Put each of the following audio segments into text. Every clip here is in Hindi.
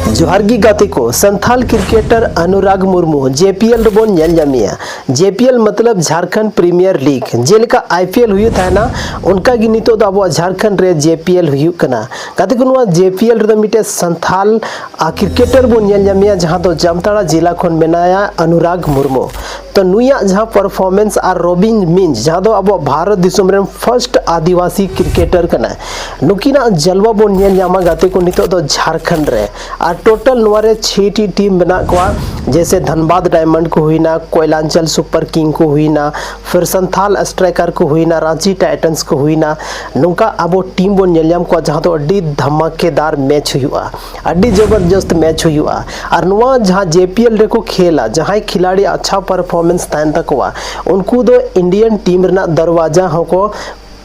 जोहारगी गाते को संथाल क्रिकेटर अनुराग मुर्मू जेपीएल रेबन नेलजामिया। जेपीएल मतलब झारखंड प्रीमियर लीग जेलेका आईपीएल हुई था ना उनका गी नितो द अब झारखंड रे जेपीएल हुई कना गाते को नुआ जेपीएल रे मिटे संथाल क्रिकेटर बन नेलजामिया जहां तो जामताड़ा जिला खन मेनाया अनुराग मुर्मू। तो नुया जहां परफॉर्मेंस और रॉबिन मिंज जहां तो अब भारत दिसम रे फर्स्ट आदिवासी क्रिकेटर कना नुकिना जलवा बन नेलजामा गाते को नितो तो झारखंड रे और टोटल नोरे 6 टी टीम बना को जैसे धनबाद डायमंड को हुई ना, कोयलांचल सुपर किंग को हुई ना, फिर संथाल स्ट्राइकर को हुई ना, रांची टाइटन्स को हुई ना नुका अब टीम बन नेलजाम को जहां तो अड्डी धमाकेदार मैच हुआ, अड्डी जबरदस्त मैच हुआ। और नुआ जहां जेपीएल रे को खेला जहां खिलाड़ी अच्छा परफॉर्मेंस तान तकवा उनको दो इंडियन टीम रे दरवाजा हो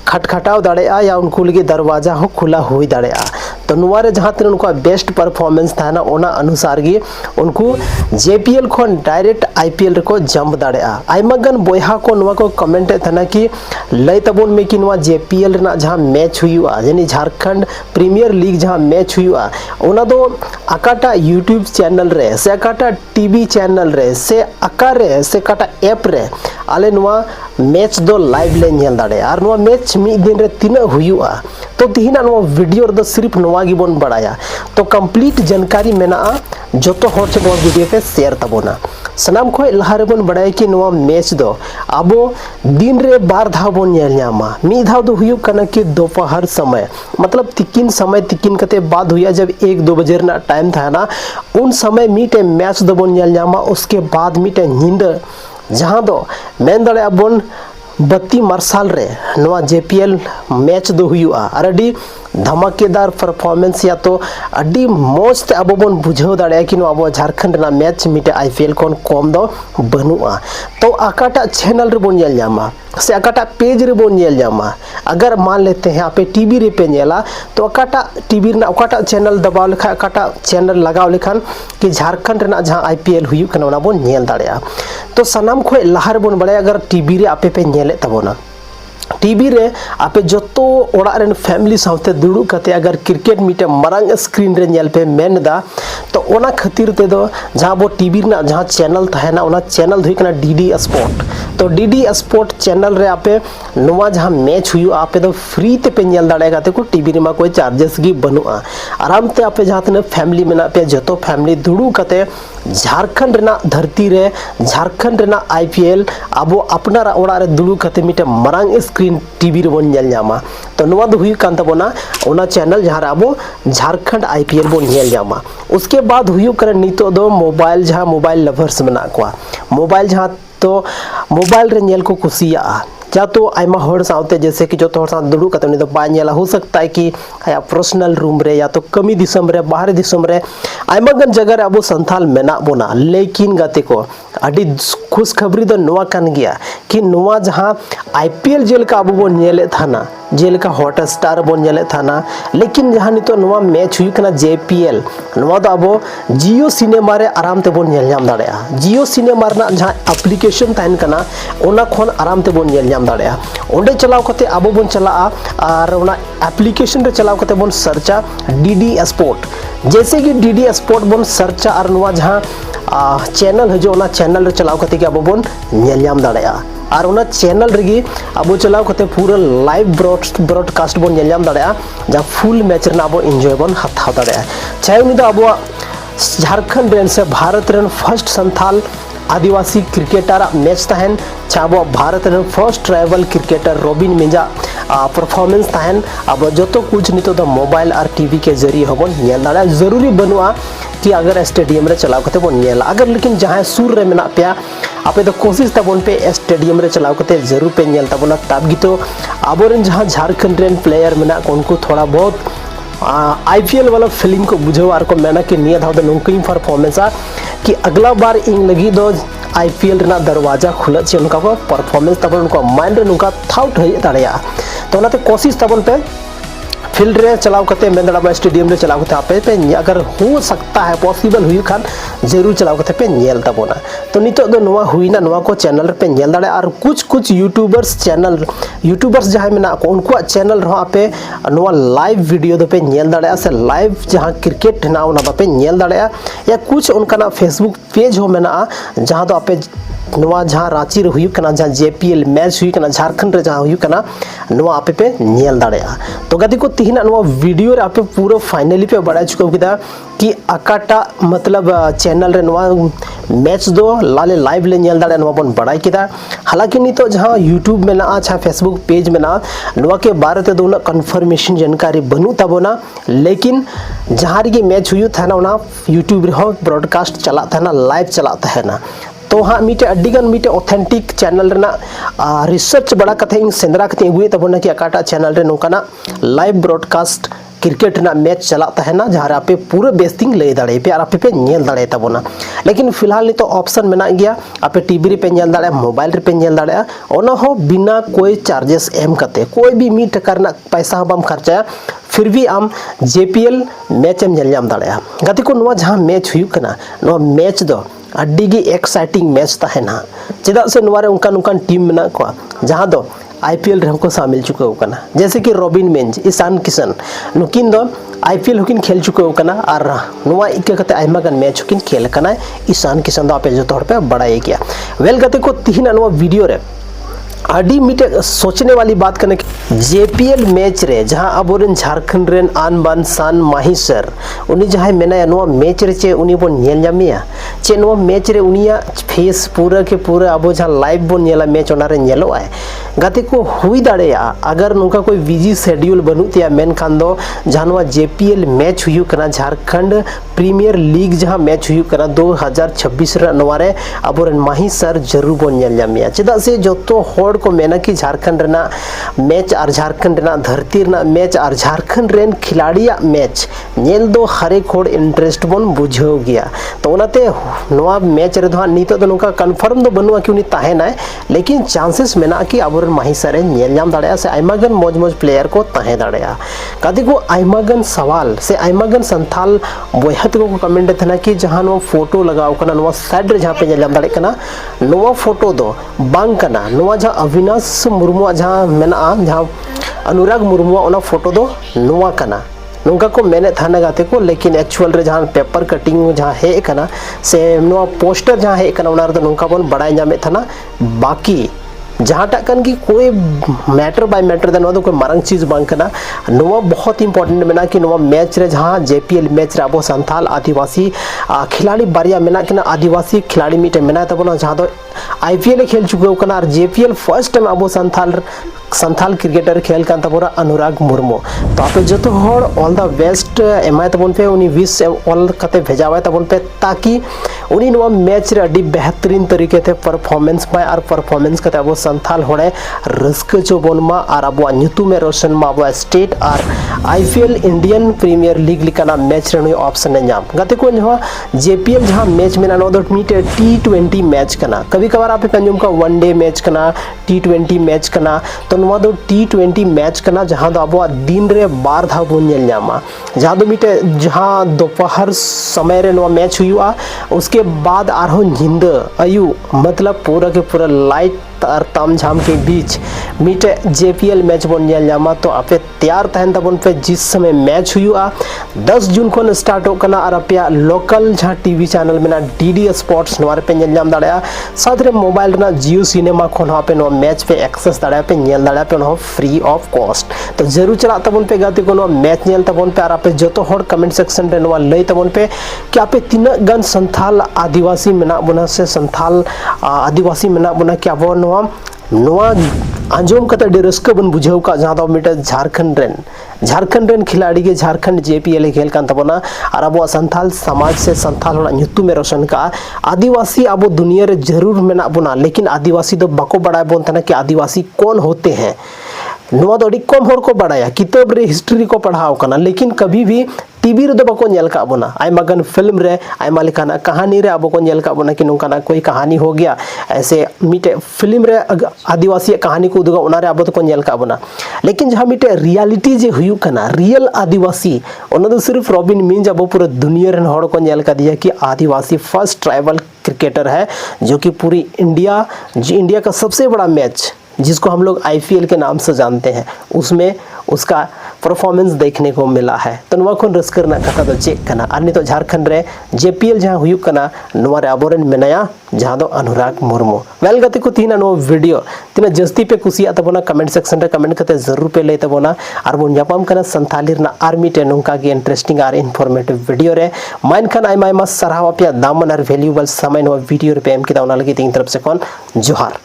खटखटाव दाड़ेया या उनको लगे दरवाजा हो खुला हुई दाड़ेया। तो नुआरे जहां तक उनका बेस्ट परफॉर्मेंस था ना ओना अनुसार गी उनको जेपीएल खन डायरेक्ट आईपीएल को जंप दाड़ेया। आइमागन बोहा को नुआ को कमेंट था ना कि लय तबन में कि नुआ जेपीएल ना जहां मैच हुआ यानी झारखंड प्रीमियर लीग जहां मैच हुआ ओना दो अकाटा यूट्यूब चैनल रे से अकाटा टीवी चैनल रे से अकारे से अकाटा ऐप रे आले नुआ मैच दो लाइव ले नेल दाड़ेया। और नुआ मैच मी दिन रे तीना हुआ तो तिहिना नुआ वीडियो रे सिर्फ नुआ गी बन बड़ाया। तो कंप्लीट जानकारी मेना जोतो हर से नुआ वीडियो पे शेयर तबोना सनाम खो लहा रे बन बड़ाय कि नुआ मैच दो आबो दिन रे बार धाव बन नेल न्यामा। मी धाव दो हुयु कना कि दोपहर समय मतलब तिकिन समय तिकिन कते बाद हुआ जब 1-2 बजे ना टाइम था ना उन समय मीटे मैच दो बन नेल न्यामा। उसके बाद मीटे नींद जहां दो मेन दड़े बन बत्ती मार्शल रे नवा जेपीएल मैच दो हुआ और अड़ी धमाकेदार परफॉर्मेंस या तो अड़ी मौज ते अब बन बुझाव दाड़े कि अब झारखंड ना मैच मिटे आईपीएल खन कम दो बनुआ। तो अकाटा चैनल रे बन नेल जामा से अकाटा पेज रे बन नेल जामा। अगर मान लेते हैं आपे टीवी रे पे नेला तो अकाटा टीवी ना अकाटा चैनल दबाव लेखा अकाटा चैनल लगाव लेखान कि झारखंड ना जहां आईपीएल हुई कना ओना बन नेल दाड़ेया। तो सनाम खो लहार बन बड़े अगर टीवी रे आपे पे नेले तबोना टीवी रे आपे जोतो ओड़ा रेन फैमिली साथे दुड़ू कते अगर क्रिकेट मीटे मरांग स्क्रीन रे नेल पे मेन दा तो ओना खातिर ते दो जहां बो टीवी ना जहां चैनल थाना ओना चैनल हुई कना डीडी स्पोर्ट। तो डीडी स्पोर्ट चैनल रे आपे नवा जहां मैच हुई आपे दो फ्री ते पे नेल दाड़ेगा ते को टीवी रे मा कोई चार्जेस गी बनुआ। आराम ते आपे जहां तने फैमिली मेना पे जोतो फैमिली दुड़ू कते झारखंड ना धरती रे झारखंड ना आईपीएल अब अपना ओड़ा रे दुड़ू कते मीटे मरांग स्क्रीन टीवी रे बन नेल जामा। तो नुआ दो हुई कान तबोना ओना चैनल जहां अब झारखंड आईपीएल बन नेल जामा। उसके बाद हुई करे नितो दो मोबाइल जहां मोबाइल लवर्स मेना को मोबाइल जहां तो मोबाइल रे नेल को कुसिया या तो आइमा हर साउते जैसे कि जो तो साथ दुड़ू कते उनी तो बाय नेला हो सकता है कि आया पर्सनल रूम रे या तो कमी दिसम रे बाहर दिसम रे आइमा गन जगह रे अब संथाल मेना बोना। लेकिन गाते को अडी खुश खबरी दो नोआ कान गया कि नोआ जहां आईपीएल जेलका अब बो नेले थाना जेलका हॉटस्टार बन नेले थाना लेकिन जहां नितो नोआ मैच हुई कना जेपीएल नोआ दो अब जियो सिनेमा रे आराम ते बन नेल जाम दाड़ेया। जियो सिनेमा रे जहां एप्लीकेशन ताइन कना ओना खन आराम ते बन नेल जाम दाड़ेया। ओंडे चलाव कते अब बन चला और ओना एप्लीकेशन रे चलाव कते बन सर्चा डीडी स्पोर्ट जैसे कि डीडी स्पोर्ट बन सर्चा और नोआ जहां चैनल है जो ओना चैनल रे चलाव कते कि अब बन नेल जाम दाड़ेया। और ओना चैनल रेगी अब चलाव कते पूरा लाइव ब्रॉडकास्ट बन नेल जाम दाड़ेया जहां फुल मैच रे अब एंजॉय बन हाथाव दाड़ेया। चाहे उनी दो अब झारखंड रेन से भारत रेन फर्स्ट संथाल आदिवासी क्रिकेटर मैच तहन चाबो भारत रे फर्स्ट ट्राइबल क्रिकेटर रॉबिन मिंजा परफॉर्मेंस तहन अब जो तो कुछ नहीं तो मोबाइल और टीवी के जरिए हबन नेल दाड़ा जरूरी बनुआ कि अगर स्टेडियम रे चलाव कते बन नेला। अगर लेकिन जहां सुर रे मेना पे आपे तो कोशिश तबन पे स्टेडियम रे चलाव कते जरूर पे नेल तबना तब गी तो आबोरन जहां झारखंड रेन प्लेयर मेना उनको थोड़ा बहुत आईपीएल वाला फीलिंग को बुझो और को मेना कि निया धाव नुकई परफॉर्मेंस कि अगला बार इन लगी दो आईपीएल रे दरवाजा खुला छे उनका को परफॉर्मेंस तब उनको माइंड रे उनका थाउट हो दाड़ेया। तो ओनाते कोशिश तबन पे फील्ड रे चलाव करते मेन दड़ा स्टेडियम रे चलाव करते आपे पे अगर हो सकता है पॉसिबल हुई खान जरूर चलाव करते पे नेल तबोना। तो नितो दो नोवा हुईना नोवा को चैनल पे नेल दाड़े और कुछ यूट्यूबर्स चैनल यूट्यूबर्स जहां मेना को उनको चैनल रहो आपे नोवा लाइव वीडियो दो पे नेल दाड़े से लाइव जहां क्रिकेट ना उना पे नेल दाड़े या कुछ उनका ना फेसबुक पेज हो मेना जहां दो आपे नोवा जहां रांची रे हुई कना जहां जेपीएल मैच हुई कना झारखंड रे जहां हुई कना नोवा आपे पे नेल दाड़ेया। तो गति को तिहिना नोवा वीडियो रे आपे पूरा फाइनली पे बड़ा चुका किदा कि अकाटा मतलब चैनल रे नोवा मैच दो लाले लाइव ले नेल दाड़े नोवा बन बड़ा किदा। हालांकि नितो जहां यूट्यूब में ना अच्छा फेसबुक पेज में ना नोवा के बारे ते दो कंफर्मेशन जानकारी बनू तबोना, लेकिन जहां रे मैच हुई था ना उना यूट्यूब रे हो ब्रॉडकास्ट चला था ना लाइव चला था ना। तो हाँ मीटे अड्डीगन मीटे ऑथेंटिक चैनल रेना रिसर्च बड़ा कथे इन सेंद्रा कथे हुए तबोना कि अकाटा चैनल रे नोकाना लाइव ब्रॉडकास्ट क्रिकेट ना मैच चलाता है ना जहां आपे पूरे बेस्टिंग ले दाड़े पे और आपे पे नेल दाड़े तबोना। लेकिन फिलहाल तो ऑप्शन मेना गया आपे टीवी रे पे नेल दाड़े मोबाइल रे पे नेल दाड़े ओना हो बिना कोई चार्जेस एम कते कोई भी 1 टका ना पैसा बम खर्चा फिर भी आम जेपीएल मैच एम नेल दाड़े गति को नोवा जहां मैच हुई कना नोवा मैच दो अड्डी एक्साइटिंग मैच तहना चेदा से नोवा रे उनका टीम मेना को जहां दो आईपीएल रे हमको शामिल चुका होकना जैसे कि रॉबिन मेंज ईशान किशन नुकिन दो आईपीएल हुकिन खेल चुका होकना और नोवा इके कते आयमा गन मैच हुकिन खेल कना ईशान किशन दो आपे जो तोड़ पे बड़ाई किया। वेल गते को तिहिना नोवा वीडियो रे आडी मीटे सोचने वाली बात करने जेपीएल मैच रे जहां अबोरन झारखंड रेन आन बान सान माहिसर उनी जहां मेना नोवा मैच रे चे उनी बोन नेल जामिया चे नोवा मैच रे उनिया फेस पूरा के पूरा अबो जहां लाइव बोन नेला मैच ओना रे नेलो आए गाते को हुई दाड़ेया अगर नुका कोई बिजी शेड्यूल बनू तिया मेन खान दो जहां नोवा जेपीएल मैच हुई कना झारखंड प्रीमियर लीग जहां मैच हुई कना 2026 रे नोवा रे अबोरन माहिसर जरूर बोन नेल जामिया चेदा से जतो होड़ को मेना कि झारखंड रेना मैच और झारखंड रेना धरती रेना मैच और झारखंड रेन खिलाड़िया मैच नेल दो हरेक होड़ इंटरेस्ट बोन बुझाव गया। तो उनाते नोवा मैच रे दो नितो दो नुका कंफर्म दो बनुआ कि उनी ताहेना लेकिन चांसेस मेना कि अबोरन माहिसर नेल जाम दाड़ेया से आयमागन मौज प्लेयर को ताहे दाड़ेया। कदी को आयमागन सवाल से आयमागन संथाल बोयहत को कमेंट थना कि जहां नो फोटो लगाव कना नोवा साइड रे जहां पे नेल जाम दाड़े कना नोवा फोटो दो बांग कना नोवा जहां अविनाश मुर्मू जहां मेना जहां अनुराग मुर्मू ओना फोटो दो नोवा कना नोंका को मैंने थाना गाते को, लेकिन एक्चुअल रे जहां पेपर कटिंग जहां है कना से नोवा पोस्टर जहां है कना ओना रे नोंका बन बड़ाई जामे थाना बाकी जहां तक कन की कोई मैटर बाय मैटर दे नोवा कोई मारंग चीज बांग कना नोवा बहुत इंपॉर्टेंट मेना कि नोवा मैच रे जहां जेपीएल मैच रे अबो संथाल आदिवासी खिलाड़ी बारिया मेना कि आदिवासी खिलाड़ी मिटे मेना तबना जहां दो आईपीएल खेल चुके कना और जेपीएल फर्स्ट टाइम अबो संथाल क्रिकेटर खेल कान तबोरा अनुराग मुर्मू। तो आपे जो होड़ ऑल द बेस्ट एमाय तबन पे उनी विश ऑल कते भेजावे तबन पे ताकि उनी नोवा मैच रे अडी बेहतरीन तरीके ते परफॉर्मेंस पाए और परफॉर्मेंस कते अबो संथाल होड़े रस्क जो बोनमा और अबो न्यूतु में रोशन मा अबो स्टेट और आईपीएल इंडियन प्रीमियर लीग लिकाना मैच रे ऑप्शन नाम गते को नोवा जेपीएल जहां मैच में ना दो मीट टी20 मैच कना कभी कभार आपे कंजुम का वनडे मैच कना टी20 मैच कना। तो नोवा दो टी20 मैच कना जहां दो अबो दिन रे 12 धा बोन नेल जामा जहां दो मीटे जहां दोपहर समय रे नोवा मैच हुआ उसके बाद आरो झिंद आयु मतलब पूरा के पूरा लाइट और तामझाम के बीच मीटे जेपीएल मैच बन जामा। तो आपे तैयार तहन तबन पे जिस समय मैच हुआ 10 जून को स्टार्ट होकना और आपे लोकल जहां टीवी चैनल में ना डीडी स्पोर्ट्स नोवा पे नेल जाम दाड़या साथ रे मोबाइल ना जियो सिनेमा खन आपे नो मैच पे एक्सेस दाड़या पे नेल दाड़या पे नो फ्री ऑफ कॉस्ट। तो जरूर चला तबन पे गाते को नो मैच नेल तबन पे और आपे जतो होड़ कमेंट सेक्शन रे नोवा लई तबन पे कि आपे तीना गन संथाल आदिवासी मेना बना से संथाल आदिवासी मेना बना कि अब नोवा आंजोम कते डेरस्क बन बुझाव का जहां दो मीटर झारखंड रेन खिलाड़ी के झारखंड जेपीएल खेल कान तबना और अब संथाल समाज से संथाल होना न्यूतु में रोशन का आदिवासी अब दुनिया रे जरूर मेना बना लेकिन आदिवासी तो बाको बड़ा बोन तना कि आदिवासी कौन होते हैं नोवा तो कम होड़ को बढ़ाया किताब रे हिस्ट्री को पढ़ाओ कना लेकिन कभी भी टीवी रे दो बाको नेल का बोना आयमा गन फिल्म रे आयमा लेकाना कहानी रे अब को नेल का बोना कि नोंकाना कोई कहानी हो गया ऐसे मिटे फिल्म रे आदिवासी कहानी को उदुगा उना रे अब तो को नेल का बोना लेकिन जहां मिटे रियलिटी जे हुयु कना रियल आदिवासी ओना तो सिर्फ रॉबिन मीन्स अब पूरा दुनिया रे हड़ को नेल का दिया कि आदिवासी फर्स्ट ट्राइबल क्रिकेटर है जो कि पूरी इंडिया का सबसे बड़ा मैच जिसको हम लोग आईपीएल के नाम से जानते हैं उसमें उसका परफॉर्मेंस देखने को मिला है। तो नवा खन रस्कर ना कथा दो चेक कना और नितो झारखंड रे जेपीएल जहां हुयु कना नवा रे अबोरेन मेनाया जहां दो अनुराग मुर्मू वेल गति को तीना नो वीडियो तीना जस्ती पे कुसिया तबोना कमेंट सेक्शन रे कमेंट कते जरूर पे ले तबोना और बोन जापाम कना संथाली ना आर्मी टे नोंका की इंटरेस्टिंग और इन्फॉर्मेटिव वीडियो रे माइन खान आइमा सराहवा पे दामन और वैल्यूएबल समय नो वीडियो रे पे एम की दावना लगी तीन तरफ से कौन जोहार।